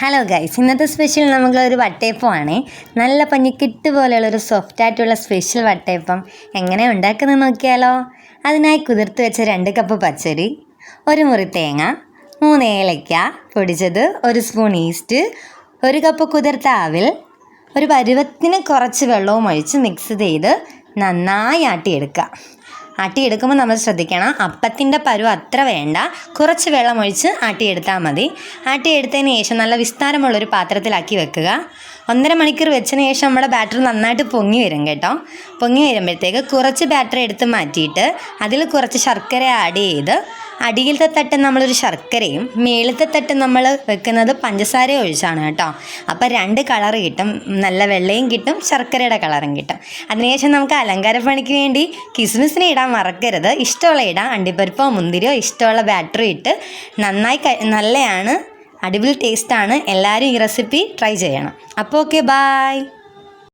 Hello guys, ഇന്നത്തെ special നമുക്കൊരു വട്ടയപ്പമാണ്. നല്ല പഞ്ഞിക്കിട്ട് പോലെയുള്ളൊരു സോഫ്റ്റായിട്ടുള്ള സ്പെഷ്യൽ വട്ടയപ്പം എങ്ങനെ ഉണ്ടാക്കുന്നത് നോക്കിയാലോ. അതിനായി കുതിർത്ത് വെച്ച 2 കപ്പ് പച്ചരി, 1 മുറി തേങ്ങ, 3 ഏലയ്ക്ക പൊടിച്ചത്, 1 സ്പൂൺ ഈസ്റ്റ്, 1 കപ്പ് കുതിർത്ത അവിൽ, ഒരു പരുവത്തിന് കുറച്ച് വെള്ളവും ഒഴിച്ച് മിക്സ് ചെയ്ത് നന്നായി ആട്ടിയെടുക്കുക. ആട്ടിയെടുക്കുമ്പോൾ നമ്മൾ ശ്രദ്ധിക്കണം, അപ്പത്തിൻ്റെ പരുവം അത്ര വേണ്ട, കുറച്ച് വെള്ളം ഒഴിച്ച് ആട്ടിയെടുത്താൽ മതി. ആട്ടിയെടുത്തതിന് ശേഷം നല്ല വിസ്താരമുള്ളൊരു പാത്രത്തിലാക്കി വെക്കുക. 1.5 മണിക്കൂർ വെച്ചതിന് ശേഷം നമ്മുടെ ബാറ്റർ നന്നായിട്ട് പൊങ്ങി വരും കേട്ടോ. പൊങ്ങി വരുമ്പോഴത്തേക്ക് കുറച്ച് ബാറ്റർ എടുത്ത് മാറ്റിയിട്ട് അതിൽ കുറച്ച് ശർക്കര ആഡ് ചെയ്ത്, അടിയിലത്തെ തട്ട് നമ്മളൊരു ശർക്കരയും മേളത്തെ തട്ട് നമ്മൾ വെക്കുന്നത് പഞ്ചസാര ഒഴിച്ചാണ് കേട്ടോ. അപ്പോൾ 2 കളർ കിട്ടും, നല്ല വെള്ളയും കിട്ടും, ശർക്കരയുടെ കളറും കിട്ടും. അതിനുശേഷം നമുക്ക് അലങ്കാരപ്പണിക്ക് വേണ്ടി കിസ്മിസിനെ ഇടാൻ മറക്കരുത്. ഇഷ്ടമുള്ള ഇടാം, അണ്ടിപ്പരിപ്പോ മുന്തിരിയോ ഇഷ്ടമുള്ള ബാറ്ററി ഇട്ട് നന്നായി നല്ലതാണ്, അടിപൊളി ടേസ്റ്റാണ്. എല്ലാവരും ഈ റെസിപ്പി ട്രൈ ചെയ്യണം. അപ്പോൾ ഓക്കെ, ബായ്.